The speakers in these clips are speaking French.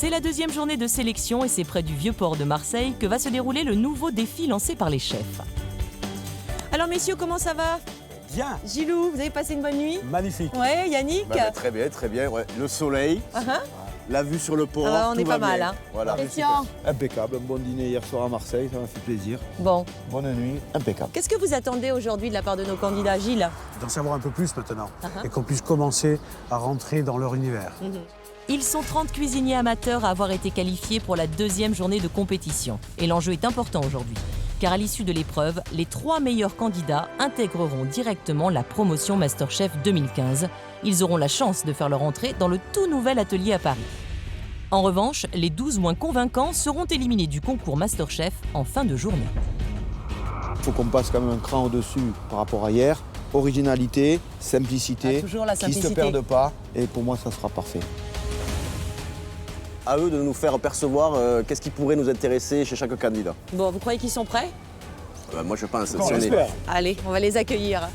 C'est la deuxième journée de sélection et c'est près du Vieux-Port de Marseille que va se dérouler le nouveau défi lancé par les chefs. Alors messieurs, comment ça va? Bien. Gilou, vous avez passé une bonne nuit? Magnifique. Ouais, Yannick? Très bien, très bien. Ouais. Le soleil, la vue sur le port, on tout est va pas mal. bien. Hein. Voilà. Christian? Impeccable. Un bon dîner hier soir à Marseille, ça m'a fait plaisir. Bon. Bonne nuit, impeccable. Qu'est-ce que vous attendez aujourd'hui de la part de nos candidats, Gilles? D'en savoir un peu plus maintenant et qu'on puisse commencer à rentrer dans leur univers. Ils sont 30 cuisiniers amateurs à avoir été qualifiés pour la deuxième journée de compétition. Et l'enjeu est important aujourd'hui. Car à l'issue de l'épreuve, les 3 meilleurs candidats intégreront directement la promotion MasterChef 2015. Ils auront la chance de faire leur entrée dans le tout nouvel atelier à Paris. En revanche, les 12 moins convaincants seront éliminés du concours MasterChef en fin de journée. Il faut qu'on passe quand même un cran au-dessus par rapport à hier. Originalité, simplicité, toujours la qui ne se simplicité. perdent pas. Et pour moi, ça sera parfait. À eux de nous faire percevoir qu'est-ce qui pourrait nous intéresser chez chaque candidat. Bon, vous croyez qu'ils sont prêts? Moi je pense. On l'espère. Allez, on va les accueillir.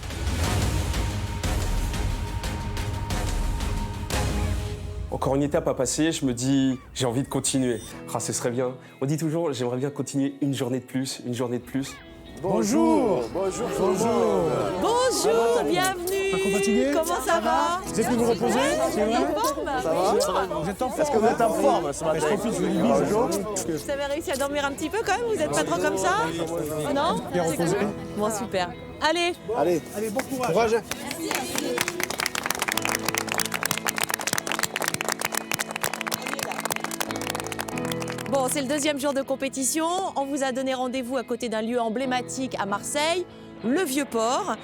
Encore une étape à passer, je me dis, j'ai envie de continuer. Ah, ce serait bien. On dit toujours, j'aimerais bien continuer une journée de plus, une journée de plus. Bonjour. Bonjour. Bonjour. Bonjour, bienvenue. Pas trop fatigué? Comment ça va? Vous êtes pu vous reposer? C'est vrai? Ça va? Vous êtes en forme? Est-ce que vous êtes en forme ce matin? Je profite, je vous dis bonjour. Vous avez réussi à dormir un petit peu quand même? Vous n'êtes pas trop comme ça? Non? Bien C'est reposé. cool. Bon, super. Allez, Allez, Allez, bon courage. courage. bon, c'est le deuxième jour de compétition. On vous a donné rendez-vous à côté d'un lieu emblématique à Marseille, le Vieux-Port.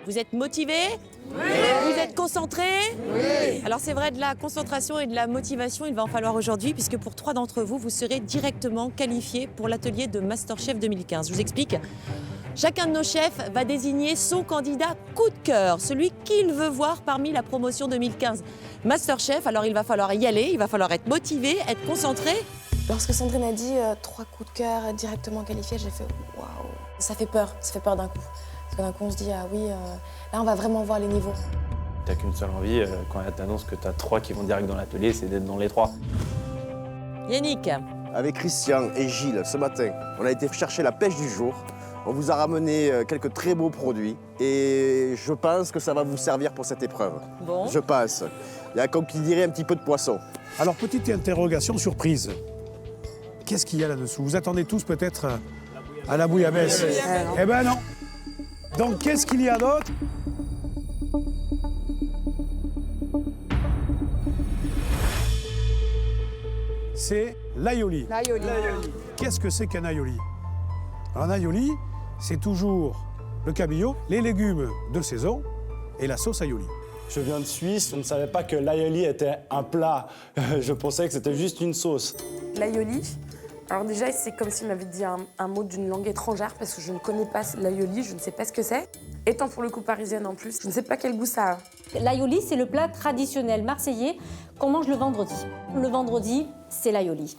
Vous êtes motivés? Oui. Vous êtes concentrés? Oui. Alors c'est vrai, de la concentration et de la motivation, il va en falloir aujourd'hui, puisque pour 3 d'entre vous, vous serez directement qualifiés pour l'atelier de MasterChef 2015. Je vous explique. Chacun de nos chefs va désigner son candidat coup de cœur, celui qu'il veut voir parmi la promotion 2015 MasterChef. Alors il va falloir y aller, il va falloir être motivé, être concentré. Lorsque Sandrine a dit 3 coups de cœur directement qualifiés, j'ai fait waouh. Ça fait peur d'un coup. Parce que d'un coup on se dit ah oui, là on va vraiment voir les niveaux. T'as qu'une seule envie, quand elle t'annonce que t'as 3 qui vont direct dans l'atelier, c'est d'être dans les 3. Yannick, Avec Christian et Gilles, ce matin, on a été chercher la pêche du jour. On vous a ramené quelques très beaux produits et je pense que ça va vous servir pour cette épreuve. bon. Je pense. Il y a, comme qui dirait, un petit peu de poisson. Alors, petite interrogation surprise. Qu'est-ce qu'il y a là-dessous? Vous attendez tous peut-être à la bouillabaisse? Eh ben non. Donc, qu'est-ce qu'il y a d'autre? C'est l'aioli. Qu'est-ce que c'est qu'un aioli? Un aioli, c'est toujours le cabillaud, les légumes de saison et la sauce aioli. Je viens de Suisse, je ne savais pas que l'aioli était un plat. Je pensais que c'était juste une sauce. L'aioli, alors déjà c'est comme s'il m'avait dit un mot d'une langue étrangère parce que je ne connais pas l'aioli, je ne sais pas ce que c'est. Étant pour le coup parisienne en plus, je ne sais pas quel goût ça a. L'aioli, c'est le plat traditionnel marseillais qu'on mange le vendredi. Le vendredi, c'est l'aioli.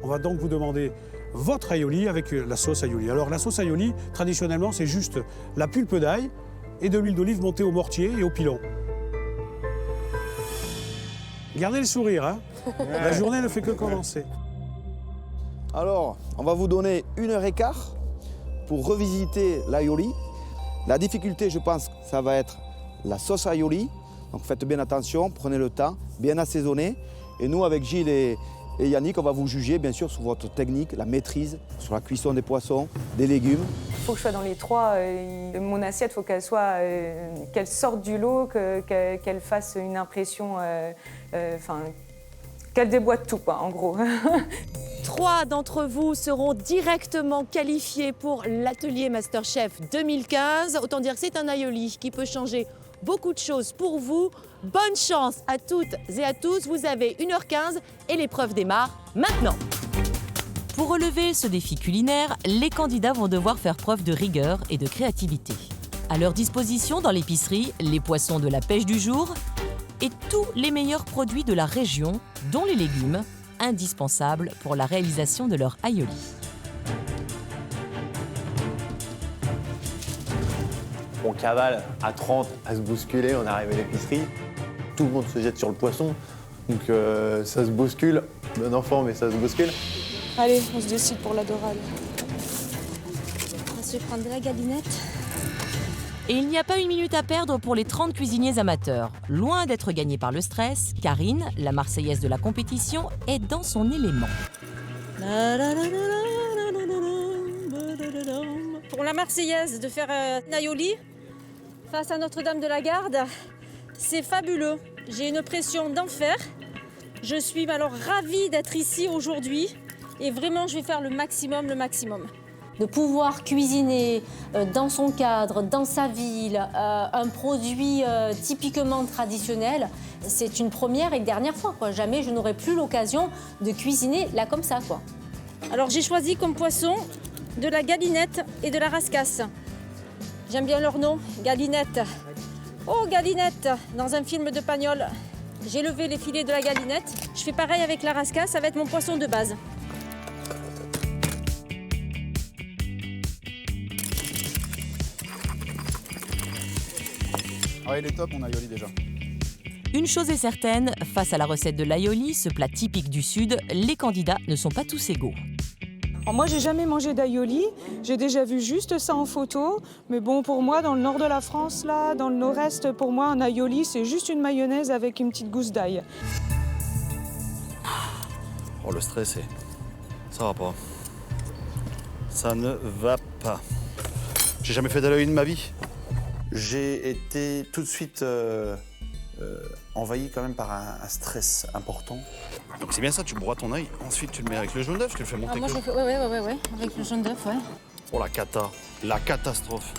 On va donc vous demander votre aioli avec la sauce aioli. Alors la sauce aioli, traditionnellement, c'est juste la pulpe d'ail et de l'huile d'olive montée au mortier et au pilon. Gardez le sourire, hein. La journée ne fait que commencer. Alors, on va vous donner 1h15 pour revisiter l'aioli. La difficulté, je pense, ça va être la sauce aioli. Donc faites bien attention, prenez le temps, bien assaisonner. Et nous, avec Gilles et Yannick, on va vous juger, bien sûr, sur votre technique, la maîtrise, sur la cuisson des poissons, des légumes. Il faut que je sois dans les 3. Mon assiette, il faut qu'elle soit, qu'elle sorte du lot, qu'elle fasse une impression, qu'elle déboîte tout, quoi, en gros. 3 d'entre vous seront directement qualifiés pour l'atelier MasterChef 2015. Autant dire que c'est un aioli qui peut changer beaucoup de choses pour vous. Bonne chance à toutes et à tous. Vous avez 1h15 et l'épreuve démarre maintenant. Pour relever ce défi culinaire, les candidats vont devoir faire preuve de rigueur et de créativité. À leur disposition dans l'épicerie, les poissons de la pêche du jour et tous les meilleurs produits de la région, dont les légumes, indispensables pour la réalisation de leur aioli. On cavale à 30 à se bousculer, on arrive à l'épicerie, tout le monde se jette sur le poisson. Donc ça se bouscule. Bon enfant, mais ça se bouscule. Allez, on se décide pour la dorade. On va se prendre de la galinette. Et il n'y a pas une minute à perdre pour les 30 cuisiniers amateurs. Loin d'être gagnée par le stress, Karine, la Marseillaise de la compétition, est dans son élément. Pour la Marseillaise, de faire un aioli face à Notre-Dame de la Garde, c'est fabuleux. J'ai une pression d'enfer. Je suis alors ravie d'être ici aujourd'hui et vraiment je vais faire le maximum. De pouvoir cuisiner dans son cadre, dans sa ville, un produit typiquement traditionnel, c'est une première et dernière fois, quoi. Jamais je n'aurai plus l'occasion de cuisiner là comme ça, quoi. Alors j'ai choisi comme poisson de la galinette et de la rascasse. J'aime bien leur nom, galinette. Oh, galinette, dans un film de Pagnol. J'ai levé les filets de la galinette. Je fais pareil avec la rascasse, ça va être mon poisson de base. Ah, il est top, mon aioli déjà. Une chose est certaine, face à la recette de l'aioli, ce plat typique du Sud, les candidats ne sont pas tous égaux. Alors moi, j'ai jamais mangé d'aioli. J'ai déjà vu juste ça en photo. Mais bon, pour moi, dans le nord de la France, là, dans le nord-est, pour moi, un aioli, c'est juste une mayonnaise avec une petite gousse d'ail. Oh, le stress, ça va pas. Ça ne va pas. J'ai jamais fait d'aioli de ma vie. J'ai été tout de suite envahi quand même par un stress important. Donc c'est bien ça, tu broies ton œil, ensuite tu le mets avec le jaune d'œuf, tu le fais monter. Moi, je fais, ouais, avec le jaune d'œuf, ouais. Oh la catastrophe.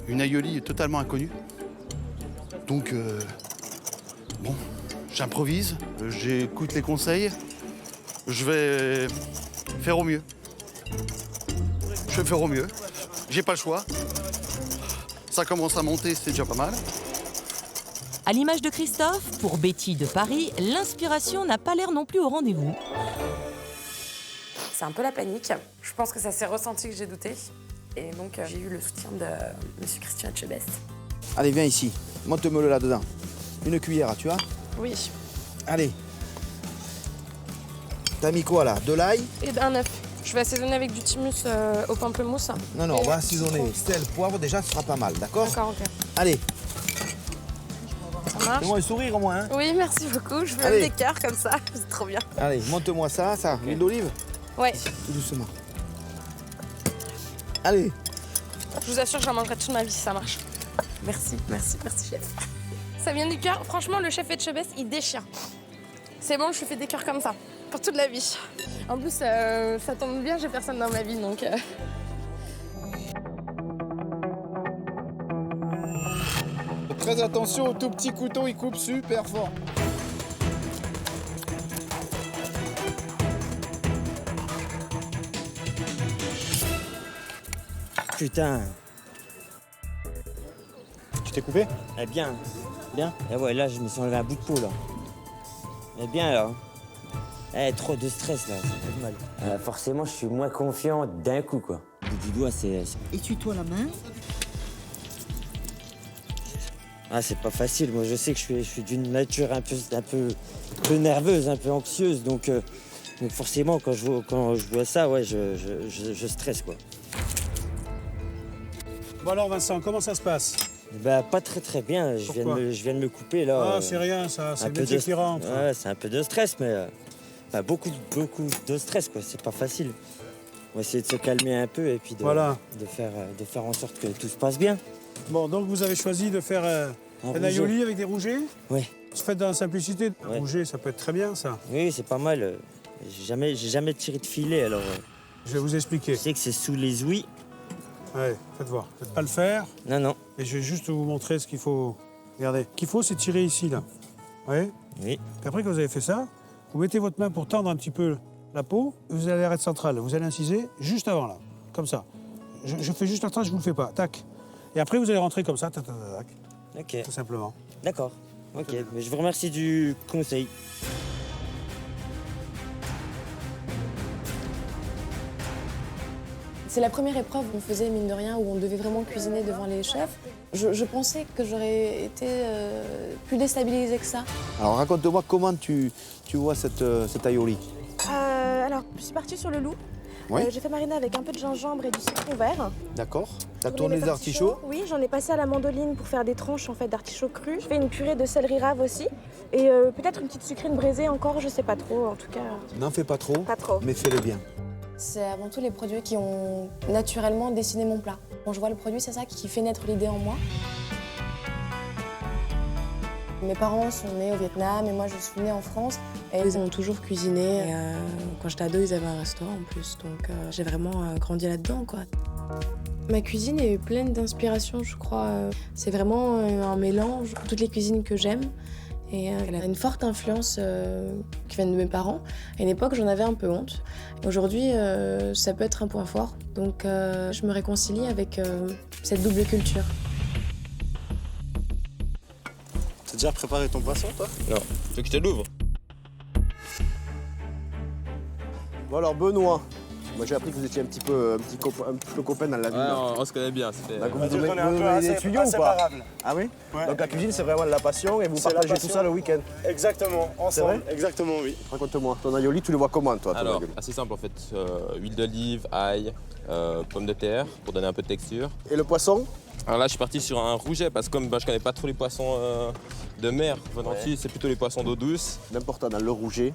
Une aioli totalement inconnue. Donc, bon, j'improvise, j'écoute les conseils, je vais faire au mieux. Je vais faire au mieux, j'ai pas le choix. Ça commence à monter, c'est déjà pas mal. À l'image de Christophe, pour Betty de Paris, l'inspiration n'a pas l'air non plus au rendez-vous. C'est un peu la panique. Je pense que ça s'est ressenti que j'ai douté. Et donc, j'ai eu le soutien de Monsieur Christian Etchebest. Allez, viens ici. Monte-moi-le là-dedans. Une cuillère, tu vois? Oui. Allez. T'as mis quoi, là? De l'ail? Et un œuf. Je vais assaisonner avec du thymus au pamplemousse. Non, on va assaisonner. Sel, poivre, déjà, ce sera pas mal, d'accord? D'accord, ok. Allez. Ça marche? Fais-moi un sourire au moins, hein? Oui, merci beaucoup. Je veux des cœurs comme ça. C'est trop bien. Allez, monte-moi ça. Huile d'olive? Ouais. Tout doucement. Allez. Je vous assure, j'en mangerai toute ma vie si ça marche. Merci, chef. Ça vient du cœur. Franchement, le chef Etchebest, il déchire. C'est bon, je lui fais des cœurs comme ça, pour toute la vie. En plus, ça tombe bien, j'ai personne dans ma vie, donc... Très attention au tout petit couteau, il coupe super fort. Putain. Tu t'es coupé? Eh bien. Et ouais, là, je me suis enlevé un bout de peau, là. Eh bien, là. Eh, trop de stress, là, ça fait mal. Forcément, je suis moins confiant d'un coup, quoi. Du doigt, c'est... Essuie-toi la main. Ah, c'est pas facile. Moi, je sais que je suis d'une nature un peu nerveuse, un peu anxieuse. Donc forcément, quand je vois ça, ouais, je stresse, quoi. Bon alors Vincent, comment ça se passe? Bah, pas très bien. Je viens de me couper, là. Ah, c'est rien, ça. C'est le métier qui rentre. Ouais, c'est un peu de stress, mais beaucoup de stress, quoi. C'est pas facile. On va essayer de se calmer un peu et puis de faire en sorte que tout se passe bien. Bon, donc vous avez choisi de faire un aioli avec des rougets? Oui. Faites dans la simplicité. Ouais. Rouget, ça peut être très bien, ça. Oui, c'est pas mal. J'ai jamais tiré de filet, alors... Je vais vous expliquer. Je sais que c'est sous les ouïes. Ouais, faites voir. Faites pas le faire. Non. Et je vais juste vous montrer ce qu'il faut. Regardez. Ce qu'il faut, c'est tirer ici, là. Ouais. Oui. Puis après que vous avez fait ça, vous mettez votre main pour tendre un petit peu la peau. Vous allez à l'arête centrale. Vous allez inciser juste avant, là. Comme ça. Je fais juste la trace, je vous le fais pas. Tac. Et après, vous allez rentrer comme ça. Tac, tac, tac. Ok. Tout simplement. D'accord. Ok. Mais je vous remercie du conseil. C'est la première épreuve qu'on faisait, mine de rien, où on devait vraiment cuisiner devant les chefs. Je pensais que j'aurais été plus déstabilisée que ça. Alors raconte-moi comment tu vois cette aioli. Alors, je suis partie sur le loup. Oui. J'ai fait mariner avec un peu de gingembre et du citron vert. D'accord. T'as Tourner tourné les artichauts. Oui, j'en ai passé à la mandoline pour faire des tranches en fait, d'artichauts crus. Je fais une purée de céleri rave aussi. Et peut-être une petite sucrine braisée encore, je sais pas trop. En tout cas, N'en fais pas trop. Pas trop. Mais fais-le bien. c'est avant tout les produits qui ont naturellement dessiné mon plat. Quand je vois le produit, c'est ça qui fait naître l'idée en moi. Mes parents sont nés au Vietnam et moi je suis née en France. Et ils ont toujours cuisiné. Et, quand j'étais ado, ils avaient un restaurant en plus. Donc j'ai vraiment grandi là-dedans, quoi. Ma cuisine est pleine d'inspiration, je crois. C'est vraiment un mélange de toutes les cuisines que j'aime. Et elle a une forte influence qui vient de mes parents. À une époque, j'en avais un peu honte. Aujourd'hui, ça peut être un point fort. Donc je me réconcilie avec cette double culture. T'as déjà préparé ton poisson, toi? Non. Tu veux que je te l'ouvre? Bon alors Benoît, moi j'ai appris que vous étiez un petit peu copain dans la vie. Ouais, on se connaît bien. Ça fait... Vous donnez des tuyaux ou pas? Ah oui? Ouais. Donc la cuisine c'est vraiment de la passion et vous C'est la partagez passion. tout ça le week-end. Exactement, ensemble. vrai Exactement, oui. Raconte-moi, ton aioli, tu le vois comment toi? ton Alors, aioli assez simple en fait. Huile d'olive, ail, pommes de terre pour donner un peu de texture. Et le poisson? Alors là, je suis parti sur un rouget parce que comme je connais pas trop les poissons de mer, c'est plutôt les poissons d'eau douce. L'important dans le rouget,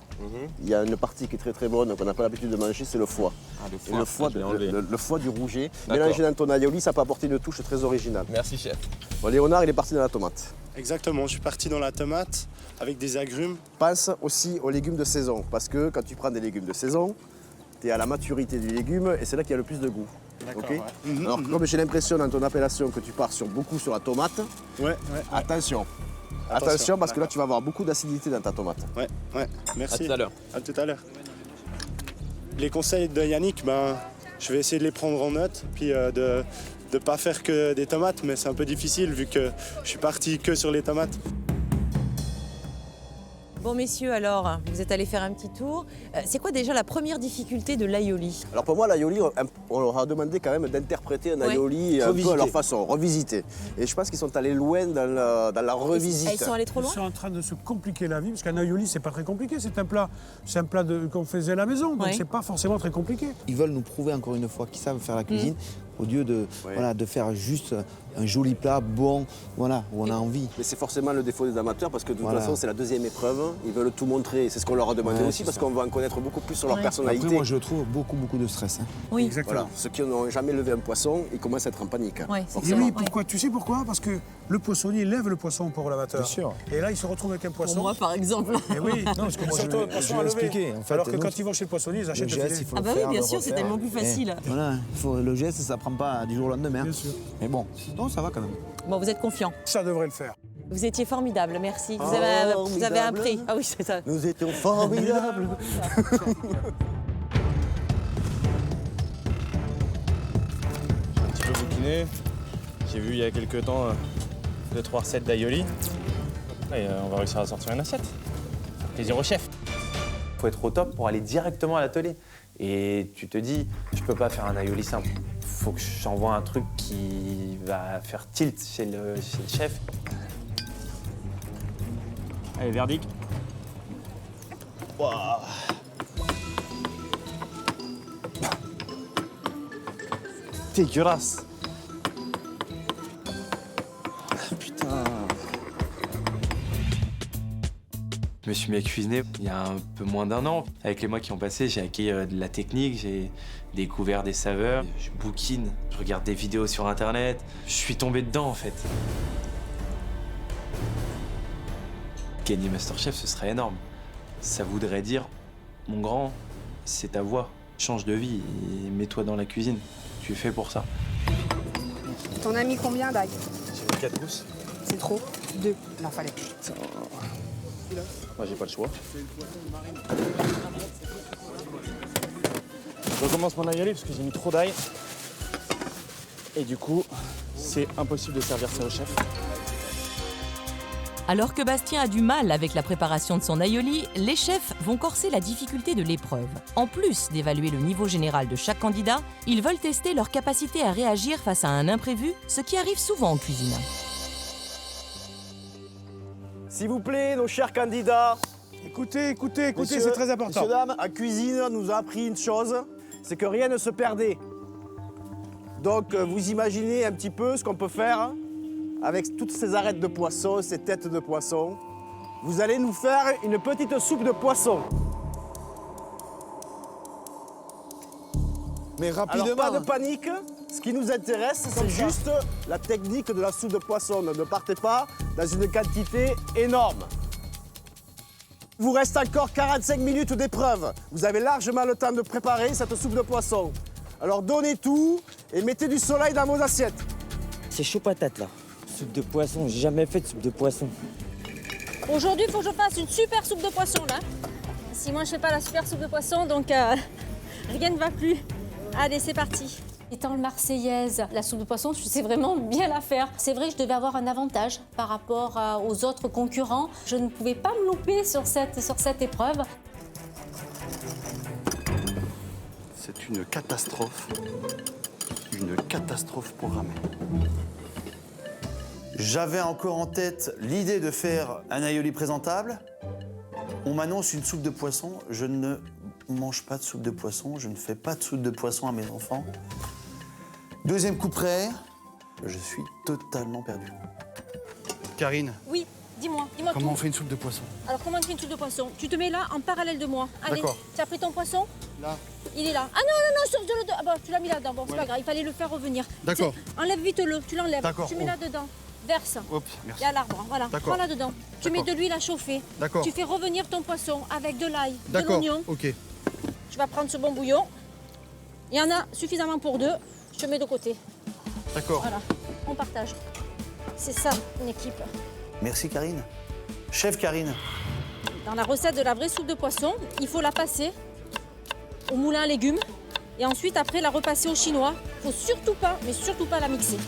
il y a une partie qui est très très bonne qu'on n'a pas l'habitude de manger, c'est le foie. Ah, le Et foie, le foie, je l'ai enlevé. le foie du rouget, D'accord. mélangé dans ton aioli, ça peut apporter une touche très originale. Merci chef. Bon, Léonard, il est parti dans la tomate. Exactement, je suis parti dans la tomate avec des agrumes. Pense aussi aux légumes de saison, parce que quand tu prends des légumes de saison, tu es à la maturité du légume et c'est là qu'il y a le plus de goût. D'accord, Ok. ouais. Alors comme j'ai l'impression dans ton appellation que tu pars beaucoup sur la tomate, Ouais. attention. Attention parce que là tu vas avoir beaucoup d'acidité dans ta tomate. Ouais, merci. À tout à l'heure. À tout à l'heure. Les conseils de Yannick, je vais essayer de les prendre en note, puis de ne pas faire que des tomates, mais c'est un peu difficile vu que je suis parti que sur les tomates. Bon, messieurs, alors, vous êtes allés faire un petit tour. C'est quoi déjà la première difficulté de l'aioli? Alors pour moi l'aioli, on leur a demandé quand même d'interpréter un aioli un peu à leur façon, revisiter. Et je pense qu'ils sont allés loin dans la revisite. Ils sont allés trop loin? Ils sont en train de se compliquer la vie, parce qu'un aioli, c'est pas très compliqué. C'est un plat qu'on faisait à la maison, donc Ouais. c'est pas forcément très compliqué. Ils veulent nous prouver encore une fois qu'ils savent faire la cuisine, au lieu de, de faire juste un joli plat bon, où on a envie. Mais c'est forcément le défaut des amateurs parce que de toute Voilà. façon c'est la deuxième épreuve. Ils veulent tout montrer. C'est ce qu'on leur a demandé Ouais, aussi c'est parce ça. qu'on va en connaître beaucoup plus sur leur Ouais. personnalité. Après, moi, je trouve beaucoup de stress. Oui. Exactement. Voilà. Ceux qui n'ont jamais levé un poisson, ils commencent à être en panique. Ouais, Et forcément. oui, pourquoi? Tu sais pourquoi? Parce que le poissonnier lève le poisson pour l'amateur. Bien sûr. Et là, il se retrouve avec un poisson. par exemple. Et oui, non, parce que moi, Surtout, poisson je à vais lever. expliquer. En fait, Alors que nous, quand ils vont chez le poissonnier, ils achètent le geste, filet. il faut Ah le bah oui, faire, bien le sûr, c'est refaire. tellement plus facile. Voilà, le geste, ça prend pas du jour au lendemain. Bien sûr. Mais bon, non, ça va quand même. Bon, vous êtes confiants. Ça devrait le faire. Vous étiez formidable, merci. Vous avez un prix. Ah oui, c'est ça. Nous étions formidables. Un petit peu bouquiné. J'ai vu il y a quelques temps 2-3 recettes d'aioli. Et on va réussir à sortir une assiette. Plaisir au chef. Faut être au top pour aller directement à l'atelier. Et tu te dis, je peux pas faire un aioli simple. Faut que j'envoie un truc qui va faire tilt chez le chef. Allez, verdict. Dégueulasse. Putain. Je me suis mis à cuisiner il y a un peu moins d'un an. Avec les mois qui ont passé, j'ai acquis de la technique, j'ai découvert des saveurs. Je bouquine, je regarde des vidéos sur Internet. Je suis tombé dedans, en fait. Gagner Masterchef, ce serait énorme. Ça voudrait dire, mon grand, c'est ta voie. Change de vie et mets-toi dans la cuisine. Tu es fait pour ça. T'en as mis combien d'ail? J'ai mis 4 pouces. C'est trop. 2. Il en fallait. Moi, j'ai pas le choix. Je recommence mon aioli parce que j'ai mis trop d'ail. Et du coup, c'est impossible de servir ça au chef. Alors que Bastien a du mal avec la préparation de son aioli, les chefs vont corser la difficulté de l'épreuve. En plus d'évaluer le niveau général de chaque candidat, ils veulent tester leur capacité à réagir face à un imprévu, ce qui arrive souvent en cuisine. S'il vous plaît, nos chers candidats. Écoutez, Messieurs, c'est très important. Messieurs, dames, en cuisine, on nous a appris une chose, c'est que rien ne se perdait. Donc, vous imaginez un petit peu ce qu'on peut faire avec toutes ces arêtes de poisson, ces têtes de poisson. Vous allez nous faire une petite soupe de poisson. Mais rapidement. Alors, pas de panique. Ce qui nous intéresse, c'est juste la technique de la soupe de poisson. Ne partez pas dans une quantité énorme. Il vous reste encore 45 minutes d'épreuve. Vous avez largement le temps de préparer cette soupe de poisson. Alors donnez tout et mettez du soleil dans vos assiettes. C'est chaud patate là. Soupe de poisson, j'ai jamais fait de soupe de poisson. Aujourd'hui, il faut que je fasse une super soupe de poisson là. Si moi je fais pas la super soupe de poisson, donc rien ne va plus. Allez, c'est parti. Étant marseillaise, la soupe de poisson, je sais vraiment bien la faire. C'est vrai que je devais avoir un avantage par rapport aux autres concurrents. Je ne pouvais pas me louper sur cette épreuve. C'est une catastrophe programmée. J'avais encore en tête l'idée de faire un aioli présentable. On m'annonce une soupe de poisson. Je ne mange pas de soupe de poisson. Je ne fais pas de soupe de poisson à mes enfants. Deuxième coup près, je suis totalement perdu. Karine, Oui, dis-moi tout. comment on fait une soupe de poisson? Alors, comment on fait une soupe de poisson? Tu te mets là en parallèle de moi. Allez, D'accord. tu as pris ton poisson? Là. Il est là. Ah non, sors-le. Ah bah, tu l'as mis là-dedans. Bon, c'est pas grave, il fallait le faire revenir. D'accord. Enlève vite-le, tu l'enlèves. D'accord. Tu mets là-dedans. Verse. Hop, merci. Il y a l'arbre, voilà. D'accord. Prends là-dedans. Tu mets de l'huile à chauffer. D'accord. Tu fais revenir ton poisson avec de l'ail, de D'accord, l'oignon. ok. Tu vas prendre ce bon bouillon. Il y en a suffisamment pour deux. Je te mets de côté. D'accord. Voilà, on partage. C'est ça, une équipe. Merci Karine. Chef Karine. Dans la recette de la vraie soupe de poisson, il faut la passer au moulin à légumes et ensuite, après, la repasser au chinois. Il ne faut surtout pas, mais surtout pas la mixer.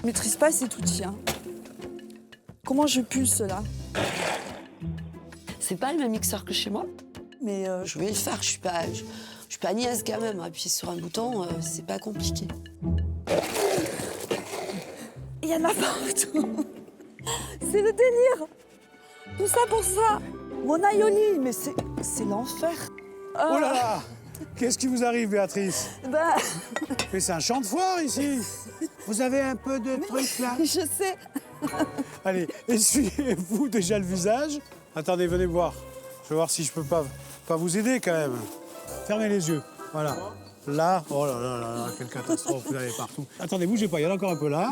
Je maîtrise pas cet outil. Hein. Comment je pulse là? C'est pas le même mixeur que chez moi, mais je vais le faire. Je suis pas niaise quand même. Appuyer sur un bouton, c'est pas compliqué. Il y en a partout. C'est le délire. Tout ça pour ça. Mon aioli, mais c'est l'enfer. Oh là là! Qu'est-ce qui vous arrive, Béatrice? Bah... Mais c'est un champ de foire ici. Vous avez un peu de trucs là? Je sais. Allez, essuyez-vous déjà le visage. Attendez, venez voir. Je vais voir si je peux pas vous aider quand même. Fermez les yeux. Voilà. Là, oh là là là là, quelle catastrophe, vous avez partout. Attendez, bougez pas, il y en a encore un peu là.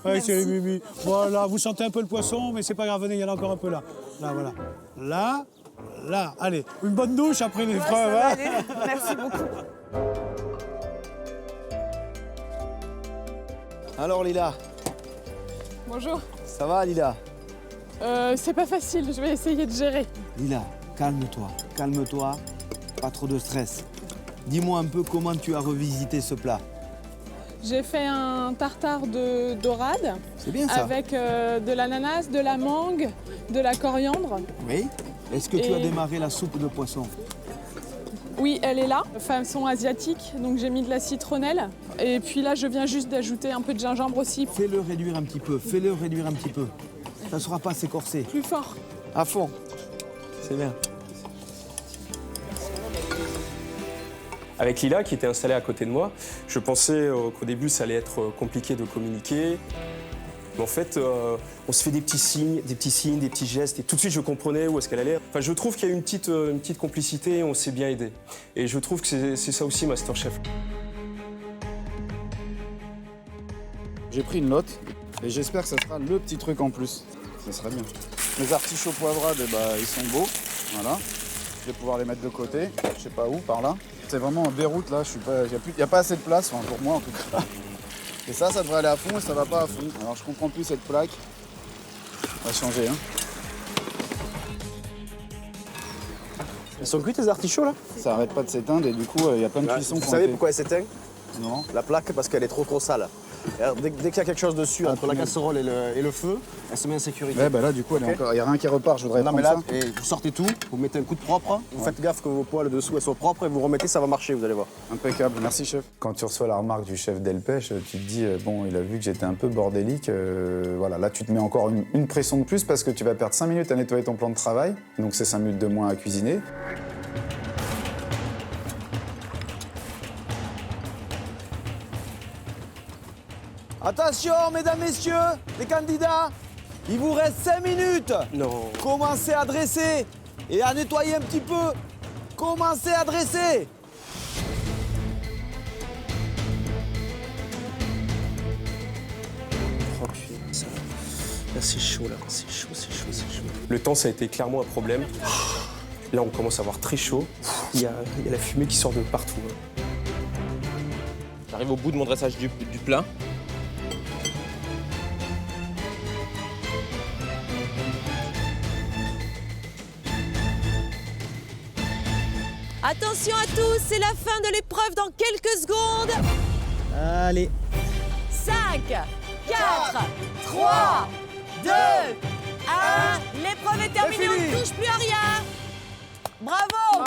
Allez, c'est les mimi. Voilà, vous sentez un peu le poisson, mais c'est pas grave, venez, il y en a encore un peu là. Là, voilà. Là, allez, une bonne douche après l'épreuve. Ouais, merci beaucoup. Alors Lila, Bonjour. ça va Lila? C'est pas facile, je vais essayer de gérer. Lila, calme-toi, pas trop de stress. Dis-moi un peu comment tu as revisité ce plat. J'ai fait un tartare de dorade. C'est bien ça. Avec de l'ananas, de la mangue, de la coriandre. Oui. Est-ce que tu as démarré la soupe de poisson? Oui, elle est là, façon asiatique, donc j'ai mis de la citronnelle. Et puis là, je viens juste d'ajouter un peu de gingembre aussi. Fais-le réduire un petit peu, Ça ne sera pas s'écorcer. Plus fort. À fond. C'est bien. Avec Lila, qui était installée à côté de moi, je pensais qu'au début, ça allait être compliqué de communiquer. Mais en fait, on se fait des petits signes, des petits gestes, et tout de suite, je comprenais où est-ce qu'elle allait. Enfin, je trouve qu'il y a une petite complicité et on s'est bien aidés. Et je trouve que c'est ça aussi, MasterChef. J'ai pris une note et j'espère que ça sera le petit truc en plus. Ça serait bien. Les artichauts poivrades, ils sont beaux. Voilà. Je vais pouvoir les mettre de côté. Je sais pas où, par là. C'est vraiment en déroute là. Il n'y a pas assez de place, enfin, pour moi en tout cas. Et ça devrait aller à fond et ça va pas à fond. Alors je comprends plus cette plaque. On va changer. Hein. Ils sont cuits tes artichauts là? Ça arrête pas de s'éteindre et du coup il y a plein de cuissons. Vous savez pourquoi elle s'éteint? Non. La plaque parce qu'elle est trop sale. Alors, dès qu'il y a quelque chose dessus, entre la casserole et le feu, elle se met en sécurité. Ouais, bah là, du coup, elle est encore. Il n'y a rien qui repart, je voudrais Non, prendre mais là, ça. et vous sortez tout, vous mettez un coup de propre, vous faites gaffe que vos poêles dessous elles soient propres et vous remettez, ça va marcher, vous allez voir. Impeccable, merci chef. Quand tu reçois la remarque du chef Delpech, tu te dis, bon, il a vu que j'étais un peu bordélique. Voilà, là, tu te mets encore une pression de plus parce que tu vas perdre 5 minutes à nettoyer ton plan de travail. Donc, c'est 5 minutes de moins à cuisiner. Attention, mesdames, messieurs, les candidats, il vous reste 5 minutes. Non. Commencez à dresser et à nettoyer un petit peu. Commencez à dresser. Oh putain, ça... Là c'est chaud là, c'est chaud, c'est chaud, c'est chaud. Le temps ça a été clairement un problème. Là on commence à avoir très chaud. Il y a la fumée qui sort de partout. J'arrive au bout de mon dressage du plat. Attention à tous, c'est la fin de l'épreuve dans quelques secondes. Allez. 5, 4, 3, 2, 1. L'épreuve est terminée, on ne touche plus à rien. Bravo.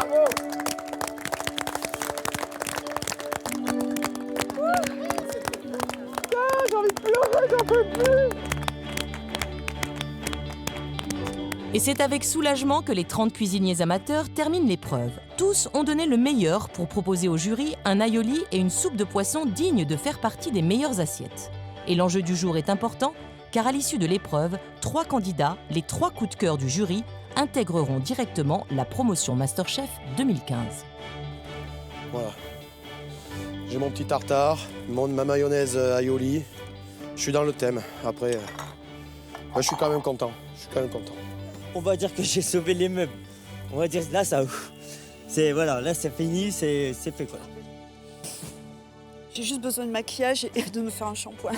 J'ai envie de pleurer, j'en peux plus. Et c'est avec soulagement que les 30 cuisiniers amateurs terminent l'épreuve. Tous ont donné le meilleur pour proposer au jury un aioli et une soupe de poisson dignes de faire partie des meilleures assiettes. Et l'enjeu du jour est important, car à l'issue de l'épreuve, 3 candidats, les 3 coups de cœur du jury, intégreront directement la promotion MasterChef 2015. Voilà. J'ai mon petit tartare, ma mayonnaise aioli. Je suis dans le thème. Après, je suis quand même content. On va dire que j'ai sauvé les meubles. On va dire là, ça. C'est voilà, là c'est fini, c'est fait quoi. J'ai juste besoin de maquillage et de me faire un shampoing.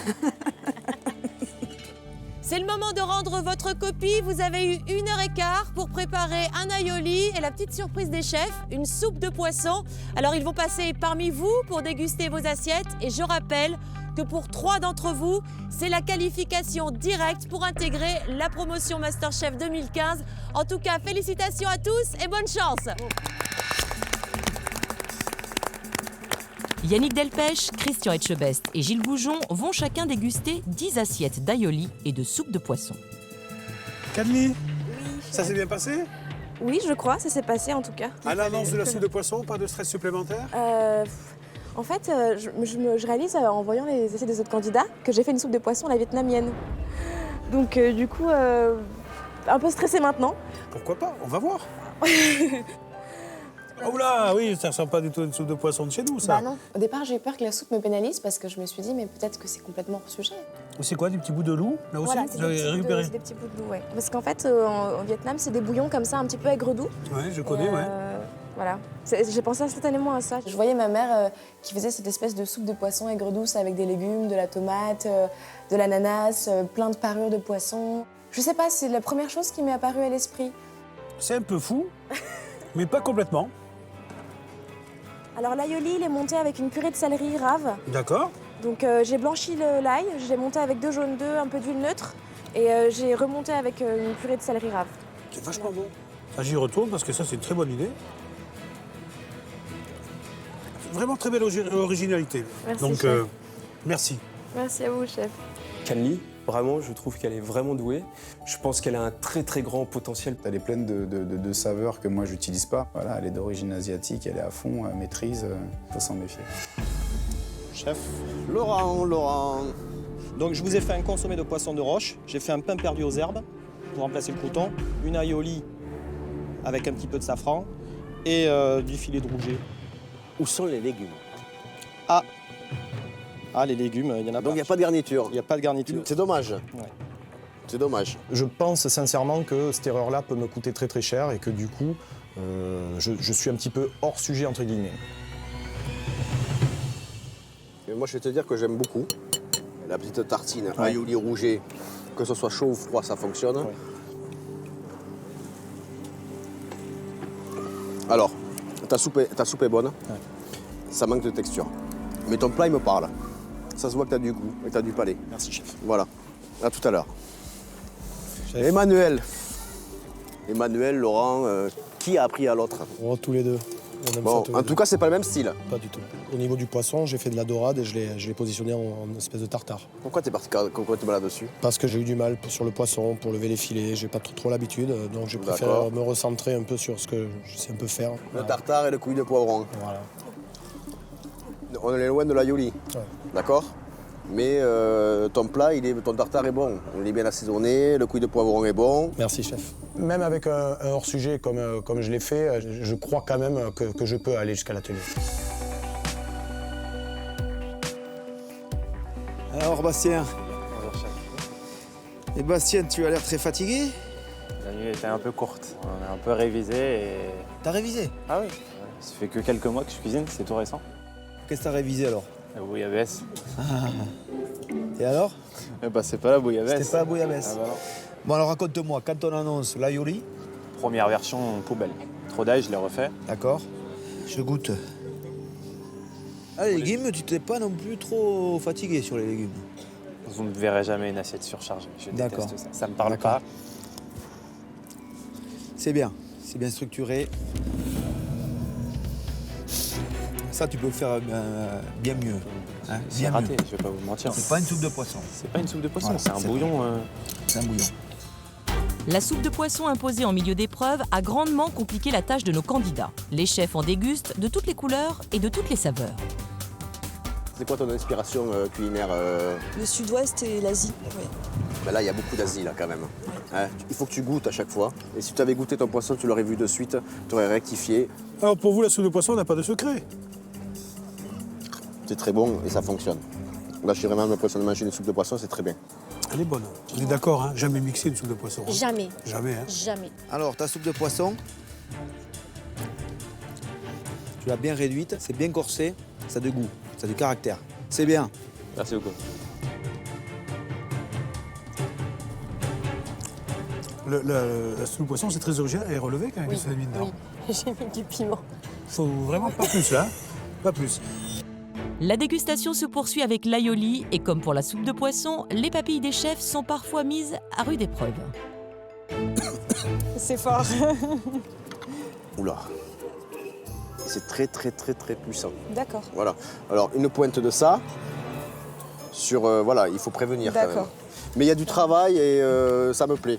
C'est le moment de rendre votre copie. Vous avez eu 1h15 pour préparer un aioli et la petite surprise des chefs, une soupe de poisson. Alors ils vont passer parmi vous pour déguster vos assiettes. Et je rappelle que pour 3 d'entre vous, c'est la qualification directe pour intégrer la promotion MasterChef 2015. En tout cas, félicitations à tous et bonne chance. Yannick Delpech, Christian Etchebest et Gilles Goujon vont chacun déguster 10 assiettes d'aioli et de soupe de poisson. Kadli, ça s'est bien passé? Oui, je crois, ça s'est passé en tout cas. À l'annonce de la soupe de poisson, pas de stress supplémentaire? En fait, je réalise en voyant les assiettes des autres candidats que j'ai fait une soupe de poisson à la vietnamienne. Donc du coup, un peu stressée maintenant. Pourquoi pas? On va voir. Oh là, oui, ça ressemble pas du tout à une soupe de poisson de chez nous, ça. Bah non. Au départ, j'ai eu peur que la soupe me pénalise parce que je me suis dit, mais peut-être que c'est complètement hors sujet. C'est quoi, des petits bouts de loup, là aussi? Voilà, Vous avez récupéré? c'est des petits bouts de loup, ouais. Parce qu'en fait, en Vietnam, c'est des bouillons comme ça, un petit peu aigre-doux. Ouais, je connais, ouais. Voilà. J'ai pensé instantanément à ça. Je voyais ma mère qui faisait cette espèce de soupe de poisson aigre-douce avec des légumes, de la tomate, de l'ananas, plein de parures de poisson. Je sais pas, c'est la première chose qui m'est apparue à l'esprit. C'est un peu fou, mais pas complètement. Alors l'aioli, il est monté avec une purée de céleri rave. D'accord. Donc j'ai blanchi l'ail, je l'ai monté avec 2 jaunes d'œufs, un peu d'huile neutre, et j'ai remonté avec une purée de céleri rave. C'est vachement bon. Ça, j'y retourne parce que ça, c'est une très bonne idée. Vraiment très belle originalité. Merci, donc, chef. merci. Merci à vous, chef. Kanli, vraiment, je trouve qu'elle est vraiment douée. Je pense qu'elle a un très très grand potentiel. Elle est pleine de saveurs que moi, j'utilise pas. Voilà, elle est d'origine asiatique, elle est à fond, elle maîtrise, faut s'en méfier. Chef Laurent. Donc je vous ai fait un consommé de poisson de roche. J'ai fait un pain perdu aux herbes pour remplacer le crouton. Une aioli avec un petit peu de safran et du filet de rouget. Où sont les légumes? Ah, les légumes, il y en a pas. Donc il n'y a pas de garniture? Il n'y a pas de garniture. C'est dommage. Ouais. C'est dommage. Je pense sincèrement que cette erreur-là peut me coûter très très cher et que du coup, je suis un petit peu hors sujet entre guillemets. Et moi je vais te dire que j'aime beaucoup la petite tartine aioli rouget, que ce soit chaud ou froid, ça fonctionne. Ouais. Alors, ta soupe est bonne, ça manque de texture. Mais ton plat, il me parle. Ça se voit que tu as du goût et que tu as du palais. Merci, chef. Voilà. À tout à l'heure. Emmanuel. Emmanuel, Laurent, qui a appris à l'autre? Oh, tous les deux. On aime Bon, ça tous les en deux. tout cas, c'est pas le même style. Pas du tout. Au niveau du poisson, j'ai fait de la dorade et je l'ai positionné en espèce de tartare. Pourquoi t'es parti complètement là-dessus? Parce que j'ai eu du mal sur le poisson, pour lever les filets. J'ai pas trop l'habitude, donc j'ai préféré D'accord. me recentrer un peu sur ce que je sais un peu faire. Le tartare et le couille de poivron. Voilà. On est loin de l'aioli. Ouais. D'accord? Mais ton plat, ton tartare est bon. Il est bien assaisonné, le couille de poivron est bon. Merci, chef. Même avec un hors-sujet comme je l'ai fait, je crois quand même que je peux aller jusqu'à la tenue. Alors Bastien. Bonjour, chef. Et Bastien, tu as l'air très fatigué? La nuit était un peu courte. On a un peu révisé et... T'as révisé? Ah oui. Ça fait que quelques mois que je cuisine, c'est tout récent. Qu'est-ce que t'as révisé alors? La bouillabaisse. Et alors? Eh ben, c'est pas la bouillabaisse. C'était pas la bouillabaisse. Ah bah non. Bon alors raconte-moi, quand on annonce l'aioli. Première version poubelle. Trop d'ail, je l'ai refait. D'accord. Je goûte. Ah, les légumes, tu t'es pas non plus trop fatigué sur les légumes. Vous ne verrez jamais une assiette surchargée. Je D'accord. déteste ça. Ça me parle D'accord. pas. C'est bien structuré. Ça, tu peux faire bien mieux. Hein, C'est bien raté, mieux. je vais pas vous mentir. C'est pas une soupe de poisson. C'est pas une soupe de poisson, Voilà, c'est un bouillon. C'est un bouillon. La soupe de poisson imposée en milieu d'épreuve a grandement compliqué la tâche de nos candidats. Les chefs en dégustent de toutes les couleurs et de toutes les saveurs. C'est quoi ton inspiration culinaire Le sud-ouest et l'Asie, oui. Ben là, il y a beaucoup d'Asie, là, quand même. Hein, il faut que tu goûtes à chaque fois. Et si tu avais goûté ton poisson, tu l'aurais vu de suite, tu aurais rectifié. Alors pour vous, la soupe de poisson n'a pas de secret. C'est très bon et ça fonctionne. Là, je suis vraiment l'impression de manger une soupe de poisson, c'est très bien. Elle est bonne. On est d'accord, hein, jamais mixer une soupe de poisson. hein. Jamais. Jamais, hein. Jamais. Alors, ta soupe de poisson, tu l'as bien réduite, c'est bien corsé, ça a de goût, ça a du caractère. C'est bien. Merci beaucoup. La soupe de poisson, c'est très original. Elle est relevée quand même, Oui, que ça a mis dedans. oui. J'ai mis du piment. Faut vraiment pas plus, là. Pas plus. La dégustation se poursuit avec l'aioli et comme pour la soupe de poisson, les papilles des chefs sont parfois mises à rude épreuve. C'est fort. Oula. C'est très, très, très, très puissant. D'accord. Voilà. Alors, une pointe de ça, voilà, il faut prévenir quand même. D'accord. Mais il y a du travail et ça me plaît.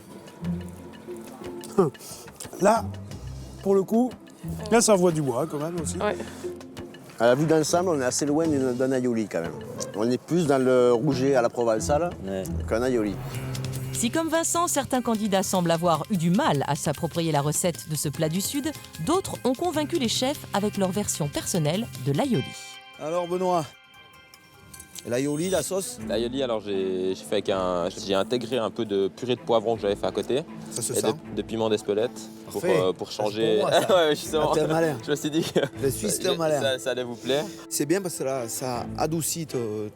Là, pour le coup, là, ça envoie du bois quand même aussi. Ouais. À la vue d'ensemble, on est assez loin d'un aioli quand même. On est plus dans le rouget à la provençale qu'un aioli. Si comme Vincent, certains candidats semblent avoir eu du mal à s'approprier la recette de ce plat du Sud, d'autres ont convaincu les chefs avec leur version personnelle de l'aioli. Alors Benoît, l'aioli, la sauce? L'aioli, alors j'ai intégré un peu de purée de poivron que j'avais fait à côté. Ça se et sent. de piment d'Espelette pour changer. Ah, c'est pour moi, ça. Ouais, justement. Ah, t'es malin. Je me suis dit que Je suis super malin. ça allait vous plaire. C'est bien parce que là, ça adoucit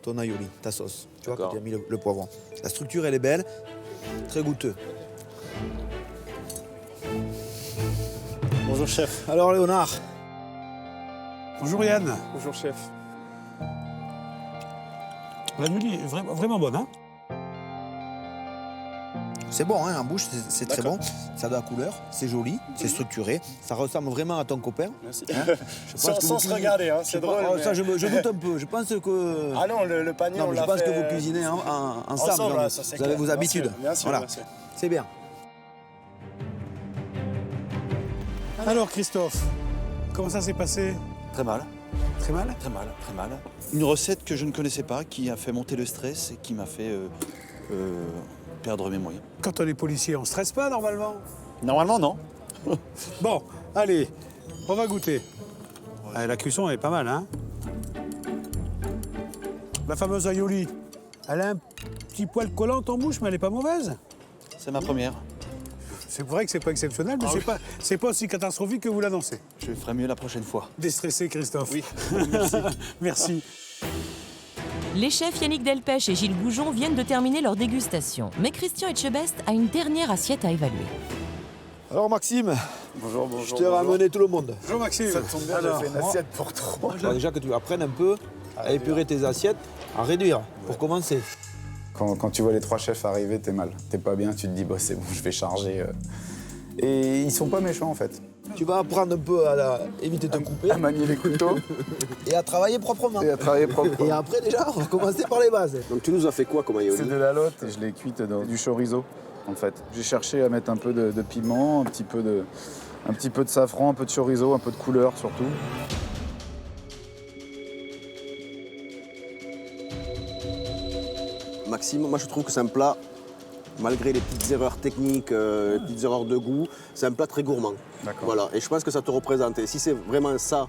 ton aioli, ta sauce. Tu vois, quand tu as mis le poivron. La structure, elle est belle, très goûteux. Bonjour chef. Alors Léonard. Bonjour Yann. Bonjour chef. L'aioli est vraiment bonne, hein. C'est bon, hein, en bouche, c'est très bon. Ça a de la couleur, c'est joli, c'est structuré. Ça ressemble vraiment à ton copain. Merci. Hein. Je pense que Sans vous se cuisinez- regarder, hein, je c'est sais pas, drôle. oh, mais- ça, je doute un peu. Je pense que. Ah non, le panier, Non, on mais l'a je pense fait... que vous cuisinez ensemble. Ensemble, non, là, ça, c'est vous avez clair. vos Bien habitudes. sûr, bien sûr, Voilà. bien sûr. C'est bien. Alors Christophe, comment ça s'est passé? Très mal. Très mal? Très mal, très mal. Une recette que je ne connaissais pas, qui a fait monter le stress et qui m'a fait perdre mes moyens. Quand on est policier, on stresse pas normalement? Normalement, non. Bon, allez, on va goûter. Ah, la cuisson elle est pas mal, hein. La fameuse aioli, elle a un petit poil collant en bouche, mais elle est pas mauvaise. C'est ma première. C'est vrai que c'est pas exceptionnel, mais c'est pas aussi catastrophique que vous l'annoncez. Je ferai mieux la prochaine fois. Déstressé, Christophe. Oui, merci. Merci. Les chefs Yannick Delpech et Gilles Goujon viennent de terminer leur dégustation, mais Christian Etchebest a une dernière assiette à évaluer. Alors Maxime, Bonjour, bonjour. je t'ai ramené tout le monde. Bonjour Maxime. Ça tombe bien, j'ai fait une assiette pour trois. Alors déjà que tu apprennes un peu à épurer tes assiettes, à réduire, pour commencer. Quand tu vois les 3 chefs arriver, t'es mal. T'es pas bien, tu te dis, bah, c'est bon, je vais charger. Et ils sont pas méchants, en fait. Tu vas apprendre un peu à éviter de te couper. À manier les couteaux. Et à travailler proprement. Et à travailler proprement. Et après, déjà, on va commencer par les bases. Donc tu nous as fait quoi comme aioli? C'est de la lotte et je l'ai cuite dans du chorizo, en fait. J'ai cherché à mettre un peu de piment, un petit peu de safran, un peu de chorizo, un peu de couleur surtout. Maxime, moi je trouve que c'est un plat, malgré les petites erreurs techniques, les petites erreurs de goût, c'est un plat très gourmand. D'accord. Voilà, et je pense que ça te représente. Et si c'est vraiment ça,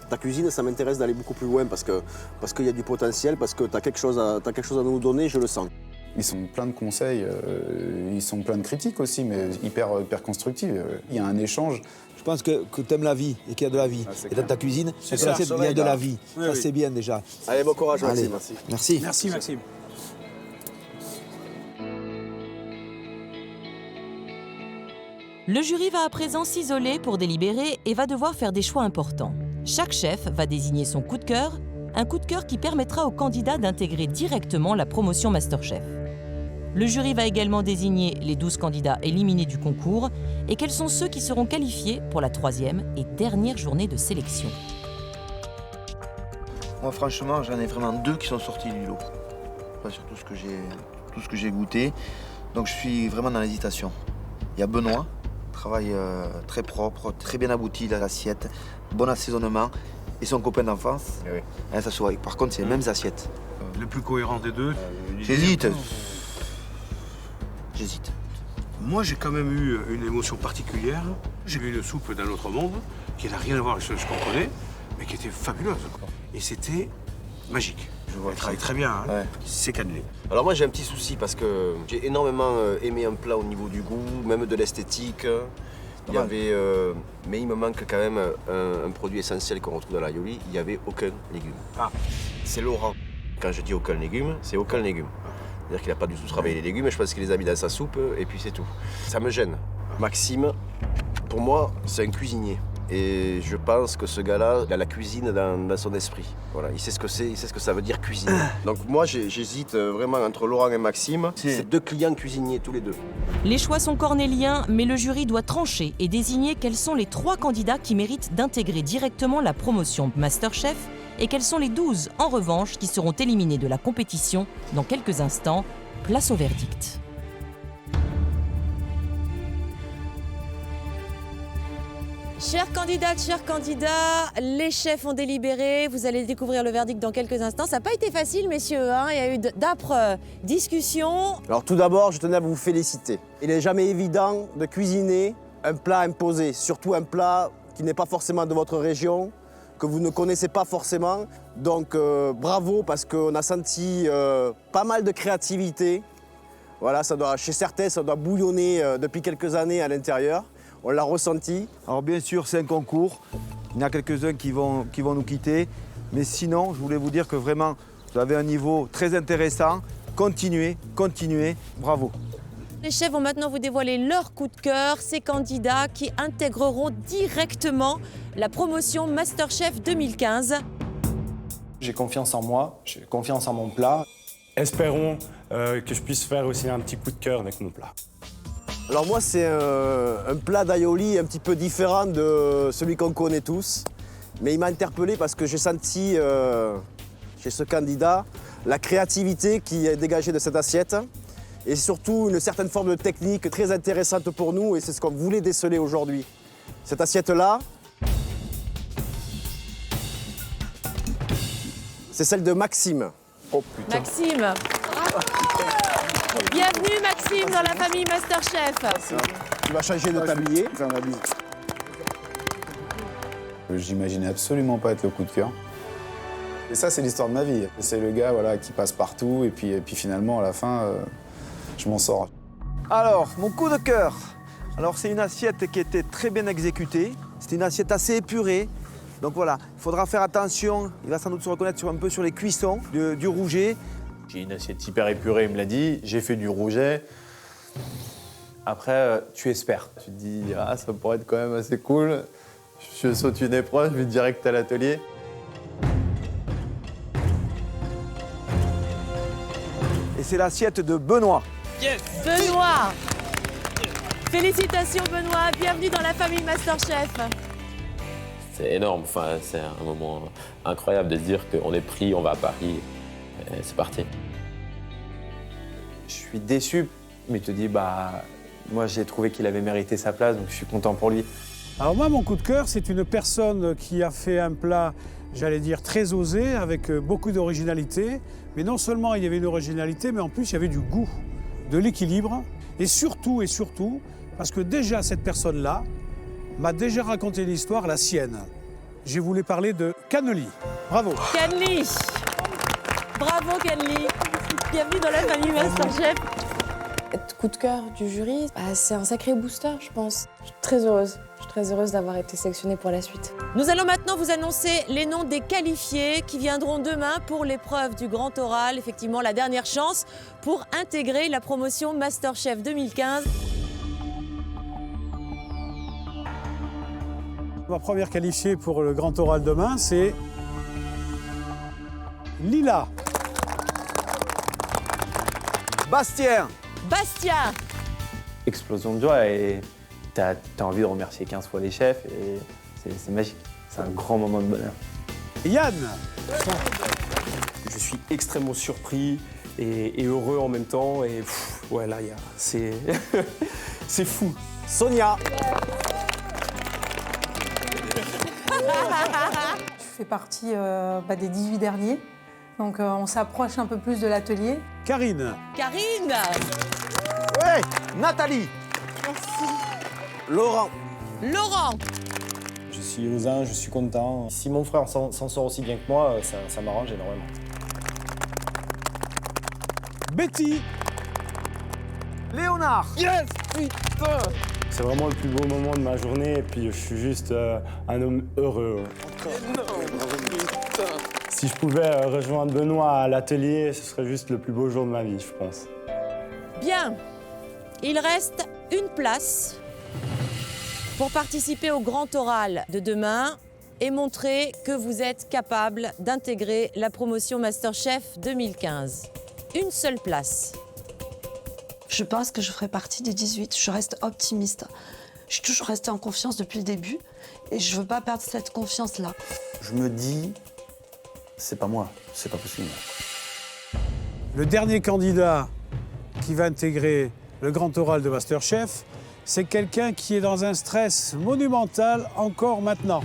ta cuisine, ça m'intéresse d'aller beaucoup plus loin parce qu'il y a du potentiel, parce que tu as quelque chose à nous donner, je le sens. Ils sont pleins de conseils, ils sont pleins de critiques aussi, mais hyper constructives. Il y a un échange. Je pense que tu aimes la vie et qu'il y a de la vie. Et dans ta cuisine, il y a de la vie. Oui, ça, oui. c'est bien déjà. Allez, bon courage, Maxime. Allez, merci. Merci, Maxime. Le jury va à présent s'isoler pour délibérer et va devoir faire des choix importants. Chaque chef va désigner son coup de cœur, un coup de cœur qui permettra aux candidats d'intégrer directement la promotion MasterChef. Le jury va également désigner les 12 candidats éliminés du concours et quels sont ceux qui seront qualifiés pour la 3e et dernière journée de sélection. Moi, franchement, j'en ai vraiment 2 qui sont sortis du lot. Pas sur tout ce que j'ai goûté. Donc, je suis vraiment dans l'hésitation. Il y a Benoît, travail très propre, très bien abouti dans l'assiette, bon assaisonnement. Et son copain d'enfance, ça se voit. Par contre, c'est les mêmes assiettes. Le plus cohérent des deux. J'hésite. Moi, j'ai quand même eu une émotion particulière. J'ai vu une soupe d'un autre monde qui n'a rien à voir avec ce qu'on connaît, mais qui était fabuleuse. Et c'était magique. Elle travaille très bien, hein. C'est cannelé. Alors moi j'ai un petit souci parce que j'ai énormément aimé un plat au niveau du goût, même de l'esthétique. Il y avait, mais il me manque quand même un produit essentiel qu'on retrouve dans l'aioli, il n'y avait aucun légume. C'est Laurent. Quand je dis aucun légume, c'est aucun légume. C'est-à-dire qu'il n'a pas du tout travaillé les légumes, je pense qu'il les a mis dans sa soupe et puis c'est tout. Ça me gêne. Maxime, pour moi, c'est un cuisinier. Et je pense que ce gars-là, il a la cuisine dans son esprit. Voilà, il sait ce que c'est, il sait ce que ça veut dire cuisiner. Donc moi, j'hésite vraiment entre Laurent et Maxime. C'est 2 clients cuisiniers, tous les 2. Les choix sont cornéliens, mais le jury doit trancher et désigner quels sont les 3 candidats qui méritent d'intégrer directement la promotion MasterChef et quels sont les 12, en revanche, qui seront éliminés de la compétition dans quelques instants. Place au verdict. Chères candidates, chers candidats, les chefs ont délibéré. Vous allez découvrir le verdict dans quelques instants. Ça n'a pas été facile, messieurs. Hein. Il y a eu d'âpres discussions. Alors tout d'abord, je tenais à vous féliciter. Il n'est jamais évident de cuisiner un plat imposé, surtout un plat qui n'est pas forcément de votre région, que vous ne connaissez pas forcément. Donc bravo, parce qu'on a senti pas mal de créativité. Voilà, chez certains, ça doit bouillonner depuis quelques années à l'intérieur. On l'a ressenti. Alors bien sûr, c'est un concours. Il y en a quelques-uns qui vont nous quitter. Mais sinon, je voulais vous dire que vraiment, vous avez un niveau très intéressant. Continuez, bravo. Les chefs vont maintenant vous dévoiler leur coup de cœur, ces candidats qui intégreront directement la promotion MasterChef 2015. J'ai confiance en moi, j'ai confiance en mon plat. Espérons que je puisse faire aussi un petit coup de cœur avec mon plat. Alors moi, c'est un plat d'aioli un petit peu différent de celui qu'on connaît tous. Mais il m'a interpellé parce que j'ai senti chez ce candidat la créativité qui est dégagée de cette assiette. Et surtout une certaine forme de technique très intéressante pour nous. Et c'est ce qu'on voulait déceler aujourd'hui. Cette assiette-là, c'est celle de Maxime. Oh putain. Maxime. Bienvenue Maxime dans la famille MasterChef. Tu vas changer de tablier. J'imaginais absolument pas être le coup de cœur. Et ça, c'est l'histoire de ma vie. C'est le gars voilà, qui passe partout et puis finalement, à la fin, je m'en sors. Alors, mon coup de cœur. Alors, c'est une assiette qui était très bien exécutée. C'est une assiette assez épurée. Donc voilà, il faudra faire attention. Il va sans doute se reconnaître un peu sur les cuissons du rouget. J'ai une assiette hyper épurée, il me l'a dit. J'ai fait du rouget. Après, tu espères. Tu te dis, ah, ça pourrait être quand même assez cool. Je saute une épreuve, je vais direct à l'atelier. c'est l'assiette de Benoît. Benoît. Félicitations Benoît, bienvenue dans la famille MasterChef. C'est énorme, enfin, c'est un moment incroyable de se dire qu'on est pris, on va à Paris, et c'est parti. Je suis déçu, mais tu te dis, bah, moi j'ai trouvé qu'il avait mérité sa place, donc je suis content pour lui. Alors moi, mon coup de cœur, c'est une personne qui a fait un plat, j'allais dire, très osé, avec beaucoup d'originalité. Mais non seulement il y avait une originalité, mais en plus il y avait du goût, de l'équilibre. Et surtout, parce que déjà cette personne-là m'a déjà raconté l'histoire, la sienne. Je voulais parler de Canely. Bravo. Canely. Bravo Canely. Bienvenue dans la famille MasterChef. Coup de cœur du jury, c'est un sacré booster, je pense. Je suis très heureuse. Je suis très heureuse d'avoir été sélectionnée pour la suite. Nous allons maintenant vous annoncer les noms des qualifiés qui viendront demain pour l'épreuve du grand oral. Effectivement, la dernière chance pour intégrer la promotion MasterChef 2015. Ma première qualifiée pour le grand oral demain, c'est Lila. Bastien. Bastien. Explosion de joie et t'as envie de remercier 15 fois les chefs et c'est magique. C'est un grand moment de bonheur. Yann. Je suis extrêmement surpris et heureux en même temps. Et ouais, là, c'est c'est fou. Sonia. Je fais partie des 18 derniers. Donc on s'approche un peu plus de l'atelier. Karine. Karine. Ouais. Nathalie. Merci. Laurent. Laurent. Je suis Lausanne, je suis content. Si mon frère s'en sort aussi bien que moi, ça m'arrange énormément. Betty. Léonard. Yes, putain. C'est vraiment le plus beau moment de ma journée et puis je suis juste un homme heureux. Si je pouvais rejoindre Benoît à l'atelier, ce serait juste le plus beau jour de ma vie, je pense. Bien. Il reste une place pour participer au grand oral de demain et montrer que vous êtes capable d'intégrer la promotion MasterChef 2015. Une seule place. Je pense que je ferai partie des 18. Je reste optimiste. Je suis toujours restée en confiance depuis le début et je veux pas perdre cette confiance-là. Je me dis, c'est pas moi, c'est pas possible. Le dernier candidat qui va intégrer le grand oral de MasterChef, c'est quelqu'un qui est dans un stress monumental encore maintenant.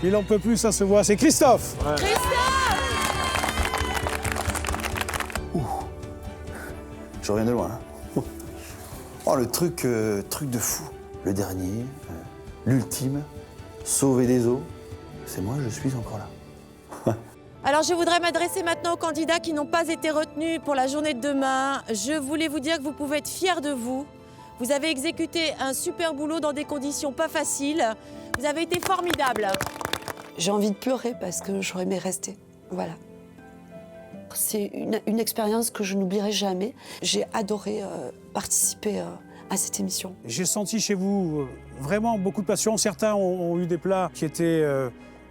Il en peut plus, ça se voit, c'est Christophe. Ouais. Christophe. Je reviens de loin. Hein. Oh, le truc de fou. Le dernier, l'ultime, sauver des eaux. C'est moi, je suis encore là. Alors je voudrais m'adresser maintenant aux candidats qui n'ont pas été retenus pour la journée de demain. Je voulais vous dire que vous pouvez être fiers de vous. Vous avez exécuté un super boulot dans des conditions pas faciles. Vous avez été formidables. J'ai envie de pleurer parce que j'aurais aimé rester. Voilà. C'est une expérience que je n'oublierai jamais. J'ai adoré participer à cette émission. J'ai senti chez vous vraiment beaucoup de passion. Certains ont eu des plats qui étaient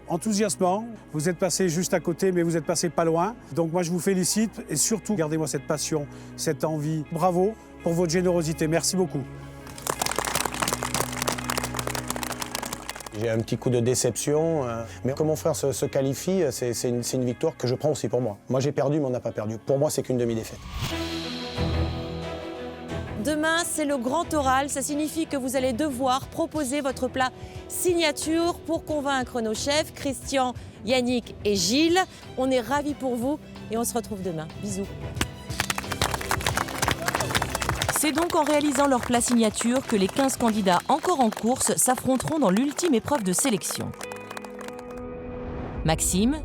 enthousiasmants. Vous êtes passé juste à côté, mais vous êtes passé pas loin. Donc moi, je vous félicite et surtout, gardez-moi cette passion, cette envie. Bravo pour votre générosité. Merci beaucoup. J'ai un petit coup de déception, mais que mon frère se qualifie, c'est une victoire que je prends aussi pour moi. Moi, j'ai perdu, mais on n'a pas perdu. Pour moi, c'est qu'une demi-défaite. Demain, c'est le grand oral. Ça signifie que vous allez devoir proposer votre plat signature pour convaincre nos chefs, Christian, Yannick et Gilles. On est ravis pour vous et on se retrouve demain. Bisous. C'est donc en réalisant leur plat signature que les 15 candidats encore en course s'affronteront dans l'ultime épreuve de sélection. Maxime,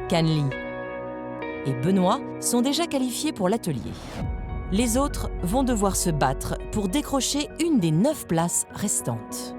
Canely et Benoît sont déjà qualifiés pour l'atelier. Les autres vont devoir se battre pour décrocher une des 9 places restantes.